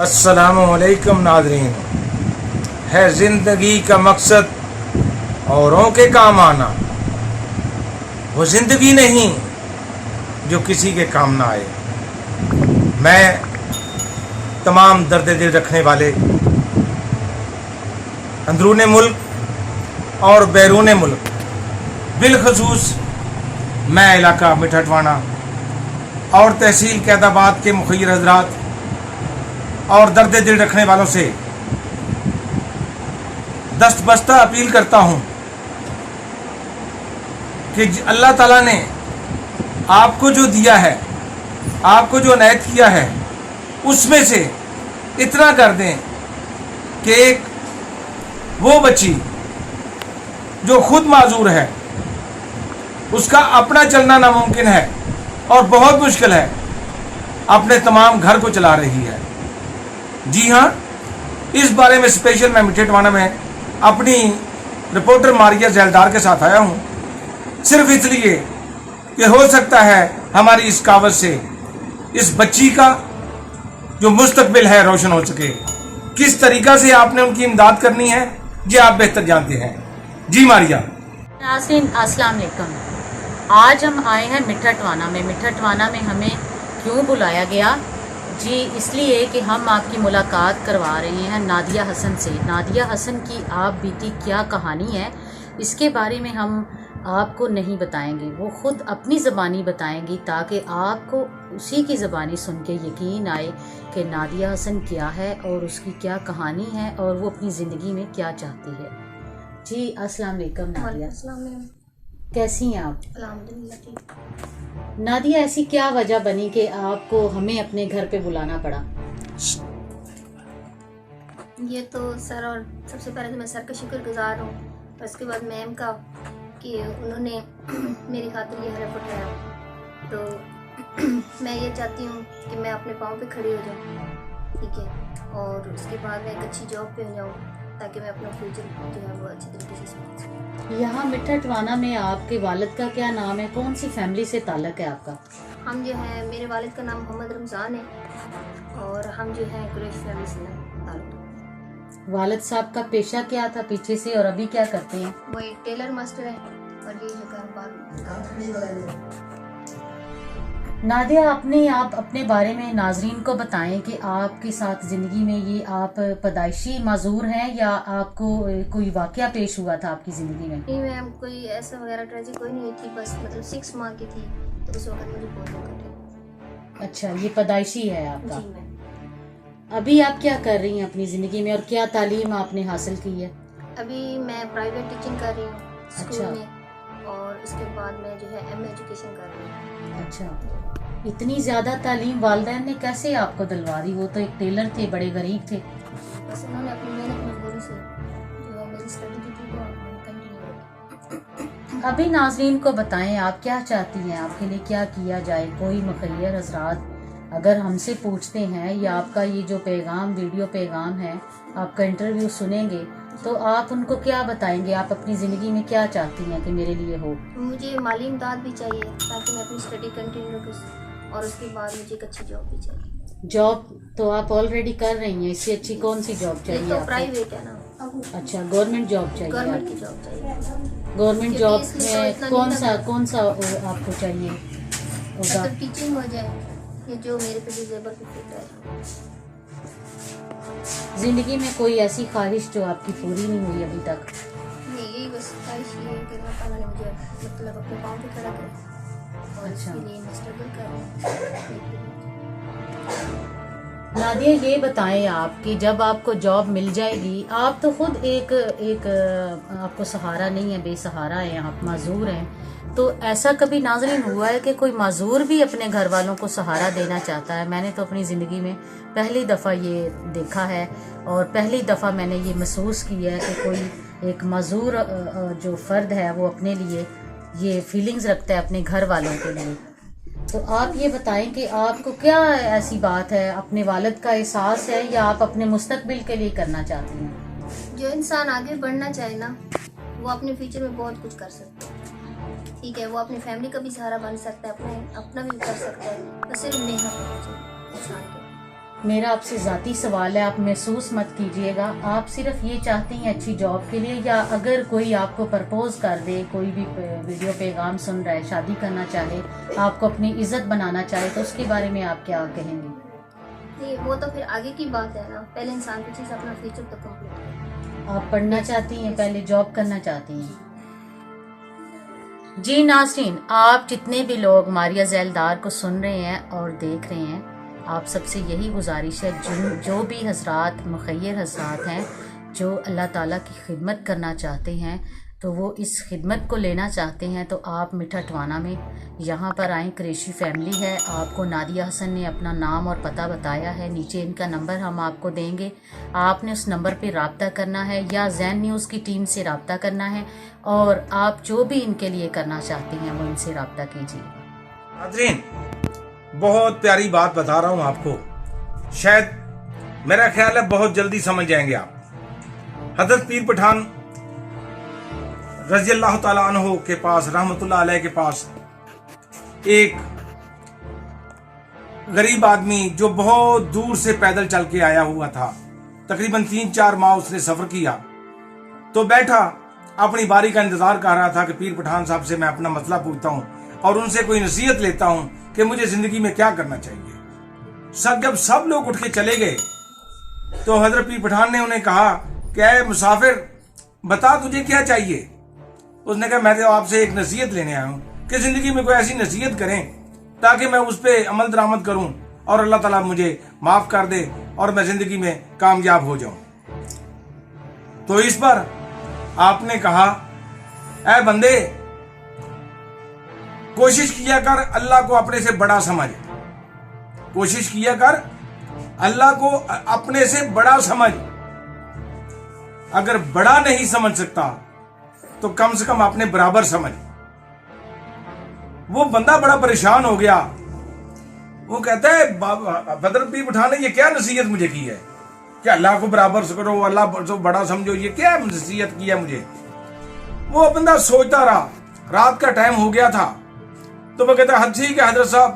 अस्सलामुअलैकुम नाज़रीन। है ज़िंदगी का मकसद औरों के काम आना, वो ज़िंदगी नहीं जो किसी के काम ना आए। मैं तमाम दर्द दिल रखने वाले अंदरूने मुल्क और बैरूने मुल्क, बिलखसूस मैं इलाका मिठटवाना और तहसील कैदाबाद के मुखिर हजरात और दर्द दिल रखने वालों से दस्तबस्ता अपील करता हूँ कि अल्लाह ताला ने आपको जो दिया है, आपको जो इनायत किया है, उसमें से इतना कर दें कि एक वो बच्ची जो खुद माजूर है, उसका अपना चलना नामुमकिन है और बहुत मुश्किल है, अपने तमाम घर को चला रही है। जी हाँ, इस बारे में स्पेशल मैं मिठटवाना में अपनी रिपोर्टर मारिया जैलदार के साथ आया हूँ, सिर्फ इसलिए कि हो सकता है हमारी इस कावत से इस बच्ची का जो मुस्तकबिल है रोशन हो सके। किस तरीका से आपने उनकी इमदाद करनी है ये आप बेहतर जानते हैं। जी मारिया। नाज़रीन अस्सलाम वालेकुम। आज हम आए हैं मिठटवाना में। मिठटवाना में हमें क्यों बुलाया गया? जी इसलिए कि हम आपकी मुलाकात करवा रहे हैं नादिया हसन से। नादिया हसन की आप बीती क्या कहानी है, इसके बारे में हम आपको नहीं बताएंगे, वो ख़ुद अपनी ज़बानी बताएंगी, ताकि आपको उसी की ज़बानी सुन के यकीन आए कि नादिया हसन क्या है और उसकी क्या कहानी है और वो अपनी ज़िंदगी में क्या चाहती है। जी अस्सलाम वालेकुम नादिया। कैसी हैं आप? अल्हम्दुलिल्लाह ठीक। नादिया, ऐसी क्या वजह बनी कि आपको हमें अपने घर पे बुलाना पड़ा? ये तो सर, और सबसे पहले तो मैं सर का शुक्रगुजार हूँ, और उसके बाद मैम का कि उन्होंने मेरी खातिर ये हरफ उठाया। तो मैं ये चाहती हूँ कि मैं अपने पाँव पे खड़ी हो जाऊँ, ठीक है, और उसके बाद मैं एक अच्छी जॉब पे हो जाऊँ, ताकि मैं अपना फ्यूचर जो है वो अच्छी तरीके से समझ सकूँ। यहाँ मिठटवाना में आपके वालिद का क्या नाम है? कौन सी फैमिली से ताल्लुक़ है आपका? हम जो है, मेरे वालिद का नाम मोहम्मद रमज़ान है और हम जो है कुरैश फैमिली से ताल्लुक़। वालिद साहब का पेशा क्या था पीछे से और अभी क्या करते हैं? वो एक टेलर मास्टर है और ये जो कारोबार। नादिया, आप अपने बारे में नाजरीन को बताएं कि आपके साथ ज़िंदगी में ये आप पैदाइशी माजूर हैं या आपको कोई वाक़या पेश हुआ था आपकी ज़िंदगी में? नहीं मैम, कोई ऐसा वगैरह ट्रेजिक कोई नहीं हुई थी, बस मतलब 6 माह की थी तो उस वक्त मुझे बहुत वक्त है। अच्छा, ये पैदाइशी है आपका? जी मैम। अभी आप क्या कर रही हैं अपनी ज़िंदगी में और क्या तालीम आपने हासिल की है? अभी मैं प्राइवेट टीचिंग कर रही हूँ स्कूल अच्छा। में, और उसके बाद मैं जो है एमए एजुकेशन कर रही हूँ। अच्छा, इतनी ज़्यादा तालीम वालिदैन ने कैसे आपको दिलवा दी? वो तो एक टेलर थे, बड़े गरीब थे। बस उन्होंने अपनी मेहनत मजबूरी से जो है मेरी स्टडी की थी वो कंटिन्यू। अभी नाजरीन को बताएं आप क्या चाहती हैं, आपके लिए क्या किया जाए? कोई मुखय्यर हजरात अगर हमसे पूछते हैं या आपका ये जो पैगाम, वीडियो पैगाम है, आपका इंटरव्यू सुनेंगे, तो आप उनको क्या बताएंगे? आप अपनी ज़िंदगी में क्या चाहती हैं कि मेरे लिए हो? मुझे माली इमदाद भी चाहिए ताकि मैं अपनी स्टडी कंटिन्यू कर सकूँ, और उसके बाद मुझे एक अच्छी जॉब भी चाहिए। जॉब तो आप ऑलरेडी कर रही हैं, इससे अच्छी कौन सी जॉब चाहिए तो आपको? प्राइवेट है ना। अच्छा, गवर्नमेंट जॉब चाहिए? गवर्नमेंट की जॉब चाहिए। गवर्नमेंट जॉब इसलिए तो में इतना कौन नहीं सा आपको चाहिए? मतलब टीचिंग हो जाए, ये जो मेरे पे डिजेबल पे फिट है। जिंदगी में कोई ऐसी ख्वाहिश जो आपकी पूरी नहीं हुई अभी तक? नहीं, यही बस ख्वाहिश ये है कि अल्लाह ताला ने मुझे मतलब अपने पाँव पे खड़ा किया, और अच्छा। इसके लिए मैं स्ट्रगल कर रही हूँ। नादिया, ये बताएं आप कि जब आपको जॉब मिल जाएगी, आप तो खुद एक आपको सहारा नहीं है, बेसहारा हैं, आप माजूर हैं, तो ऐसा कभी नाज़रीन हुआ है कि कोई माजूर भी अपने घर वालों को सहारा देना चाहता है? मैंने तो अपनी ज़िंदगी में पहली दफ़ा ये देखा है और पहली दफ़ा मैंने ये महसूस किया है कि कोई एक माजूर जो फ़र्द है वो अपने लिए ये फीलिंग्स रखता है अपने घर वालों के लिए। तो आप ये बताएं कि आपको क्या ऐसी बात है, अपने वालिद का एहसास है या आप अपने मुस्तकबिल के लिए करना चाहती हैं? जो इंसान आगे बढ़ना चाहे ना, वो अपने फ्यूचर में बहुत कुछ कर सकता है। ठीक है, वो अपनी फैमिली का भी सहारा बन सकता है, अपना भी कर सकता है, तो सिर्फ मेहनत होनी चाहिए इंसान को। मेरा आपसे ज़ाती सवाल है, आप महसूस मत कीजिएगा। आप सिर्फ ये चाहती हैं अच्छी जॉब के लिए, या अगर कोई आपको प्रपोज कर दे, कोई भी वीडियो पैगाम सुन रहा है, शादी करना चाहे, आपको अपनी इज्जत बनाना चाहे, तो उसके बारे में आप क्या कहेंगी? नहीं, वो तो फिर आगे की बात है ना। पहले इंसान पीछे से अपना फ्यूचर तो कंप्लीट करे। आप पढ़ना चाहती हैं, पहले जॉब करना चाहती हैं? जी नाज़रीन, आप जितने भी लोग मारिया ज़ैलदार को सुन रहे हैं और देख रहे हैं, आप सबसे यही गुजारिश है, जो भी हजरात मुखय्यर हजरात हैं, जो अल्लाह ताला की खिदमत करना चाहते हैं, तो वो इस खिदमत को लेना चाहते हैं, तो आप मीठा टवाना में यहाँ पर आएँ। कुरैशी फैमिली है। आपको नादिया हसन ने अपना नाम और पता बताया है, नीचे इनका नंबर हम आपको देंगे। आपने उस नंबर पे रब्ता करना है या ज़ैन न्यूज़ की टीम से रब्ता करना है, और आप जो भी इनके लिए करना चाहते हैं वो इनसे रब्ता कीजिए। नाज़रीन, बहुत प्यारी बात बता रहा हूं आपको, शायद मेरा ख्याल है बहुत जल्दी समझ जाएंगे आप। हजरत पीर पठान रज़ी अल्लाह ताला अन्हु के पास, रहमतुल्लाह अलैह के पास, एक गरीब आदमी जो बहुत दूर से पैदल चल के आया हुआ था, तकरीबन 3-4 माह उसने सफर किया, तो बैठा अपनी बारी का इंतजार कर रहा था कि पीर पठान साहब से मैं अपना मसला पूछता हूं और उनसे कोई नसीहत लेता हूं कि मुझे जिंदगी में क्या करना चाहिए। जब सब लोग उठ के चले गए तो हजरत पीर पठान ने उन्हें कहा कि ऐ मुसाफिर, बता तुझे क्या चाहिए। उसने कहा मैं तो आपसे एक नसीहत लेने आया हूं कि जिंदगी में कोई ऐसी नसीहत करें ताकि मैं उस पर अमल दरामद करूं और अल्लाह ताला मुझे माफ कर दे और मैं जिंदगी में कामयाब हो जाऊं। तो इस पर आपने कहा, ऐ बंदे, कोशिश किया कर अल्लाह को अपने से बड़ा समझ, कोशिश किया कर अल्लाह को अपने से बड़ा समझ। अगर बड़ा नहीं समझ सकता तो कम से कम अपने बराबर समझ। वो बंदा बड़ा परेशान हो गया। वो कहता है, हजरत पीर पठान ने ये क्या नसीहत मुझे की है कि अल्लाह को बराबर करो, अल्लाह को बड़ा समझो, ये क्या नसीहत की है मुझे। वो बंदा सोचता रहा, रात का टाइम हो गया था, तो वो कहता है, ठीक है हजरत साहब,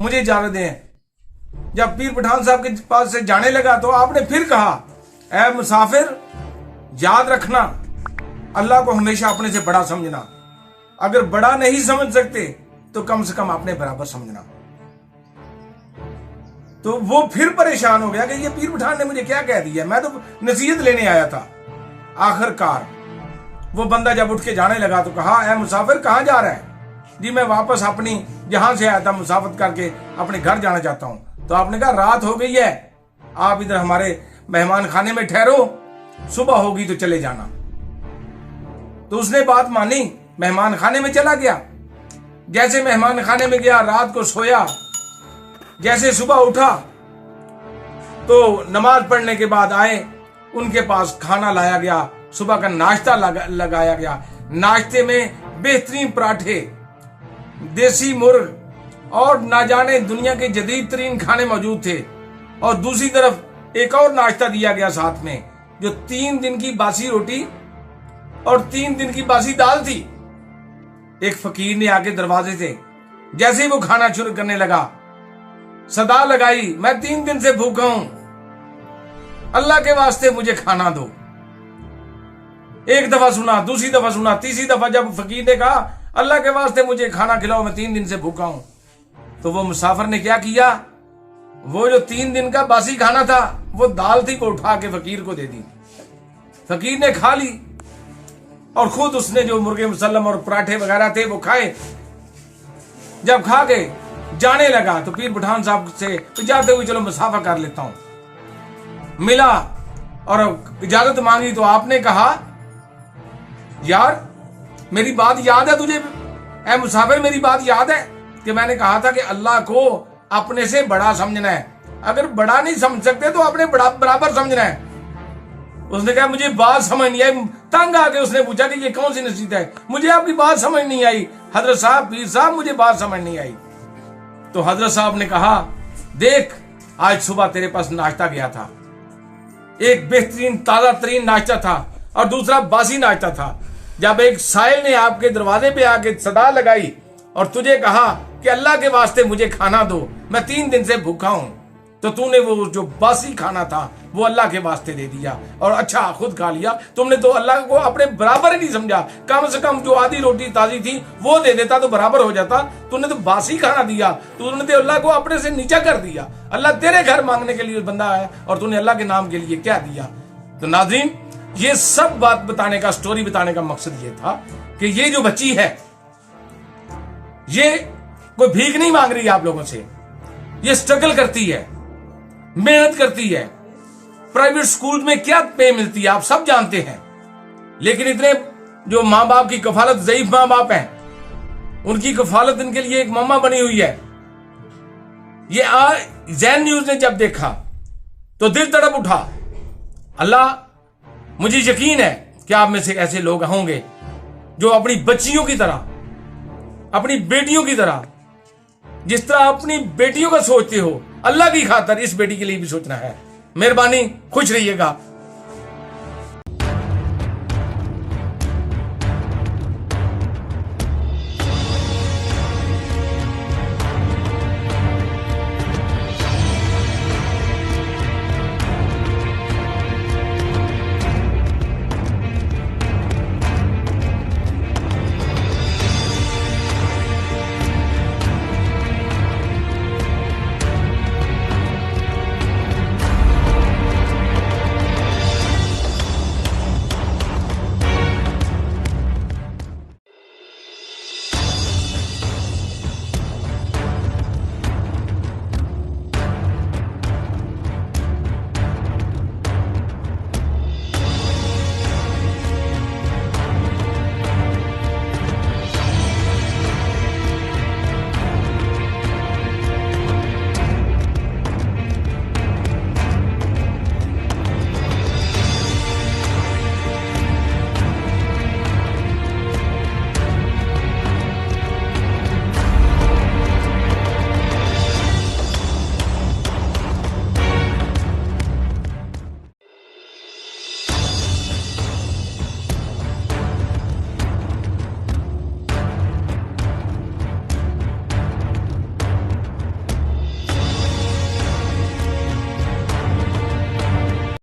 मुझे इजाजत दें। जब पीर पठान साहब के पास से जाने लगा तो आपने फिर कहा, ऐ मुसाफिर, याद रखना अल्लाह को हमेशा अपने से बड़ा समझना। अगर बड़ा नहीं समझ सकते तो कम से कम अपने बराबर समझना। तो वो फिर परेशान हो गया कि ये पीर पठान ने मुझे क्या कह दिया, मैं तो नसीहत लेने आया था। आखिरकार वो बंदा जब उठ के जाने लगा तो कहा, ऐ मुसाफिर, कहां जा रहा है? जी मैं वापस अपनी जहां से आया था मुसाफत करके अपने घर जाना चाहता हूं। तो आपने कहा, रात हो गई है, आप इधर हमारे मेहमान खाने में ठहरो, सुबह होगी तो चले जाना। तो उसने बात मानी, मेहमान खाने में चला गया। जैसे मेहमान खाने में गया, रात को सोया, जैसे सुबह उठा तो नमाज पढ़ने के बाद आए, उनके पास खाना लाया गया, सुबह का नाश्ता लगाया गया। नाश्ते में बेहतरीन पराठे, देसी मुर्ग और ना जाने दुनिया के जदीद तरीन खाने मौजूद थे। और दूसरी तरफ एक और नाश्ता दिया गया साथ में, जो 3 दिन की बासी रोटी और 3 दिन की बासी दाल थी। एक फकीर ने आके दरवाजे से जैसे ही वो खाना शुरू करने लगा, सदा लगाई, मैं 3 दिन से भूखा हूं, अल्लाह के वास्ते मुझे खाना दो। एक दफा सुना, दूसरी दफा सुना, तीसरी दफा जब फकीर ने कहा, अल्लाह के वास्ते मुझे खाना खिलाओ, मैं 3 दिन से भूखा हूं, तो वो मुसाफिर ने क्या किया, वो जो 3 दिन का बासी खाना था, वो दाल थी, को उठा के फकीर को दे दी। फकीर ने खा ली और खुद उसने जो मुर्गे मुसल्लम और पराठे वगैरह थे वो खाए। जब खा के जाने लगा तो पीर पठान साहब से जाते हुए, चलो मुसाफा कर लेता हूं, मिला और इजाजत मांगी तो आपने कहा, यार मेरी बात याद है तुझे, ऐ मुसाफिर, मेरी बात याद है कि मैंने कहा था कि अल्लाह को अपने से बड़ा समझना है, अगर बड़ा नहीं समझ सकते तो अपने बराबर समझना है। उसने कहा, मुझे बात समझ नहीं आई। तंग आके उसने पूछा कि ये कौन सी नसीहत है, मुझे आपकी बात समझ नहीं आई हजरत साहब, पीर साहब, मुझे बात समझ नहीं आई। तो हजरत साहब ने कहा, देख, आज सुबह तेरे पास नाश्ता गया था, एक बेहतरीन ताजा तरीन नाश्ता था और दूसरा बासी नाश्ता था। जब एक साइल ने आपके दरवाजे पे आके सदा लगाई और तुझे कहा कि अल्लाह के वास्ते मुझे खाना दो, मैं 3 दिन से भूखा हूं, तो तूने वो जो बासी खाना था वो अल्लाह के वास्ते दे दिया और अच्छा खुद खा लिया। तुमने तो अल्लाह को अपने बराबर ही नहीं समझा। कम से कम जो आधी रोटी ताजी थी वो दे देता तो बराबर हो जाता। तूने तो बासी खाना दिया, तूने तो अल्लाह को अपने से नीचा कर दिया। अल्लाह तेरे घर मांगने के लिए बंदा आया और तूने अल्लाह के नाम के लिए क्या दिया। तो नाज़रीन, ये सब बात बताने का, स्टोरी बताने का मकसद ये था कि ये जो बच्ची है ये कोई भीख नहीं मांग रही आप लोगों से, ये स्ट्रगल करती है, मेहनत करती है। प्राइवेट स्कूल में क्या पे मिलती है आप सब जानते हैं, लेकिन इतने जो मां बाप की कफालत, ज़ईफ मां बाप हैं, उनकी कफालत इनके लिए एक मम्मा बनी हुई है। ये ज़ैन न्यूज़ ने जब देखा तो दिल तड़प उठा। अल्लाह, मुझे यकीन है कि आप में से ऐसे लोग होंगे जो अपनी बच्चियों की तरह, अपनी बेटियों की तरह, जिस तरह अपनी बेटियों का सोचते हो, अल्लाह की खातर इस बेटी के लिए भी सोचना है। मेहरबानी, खुश रहिएगा।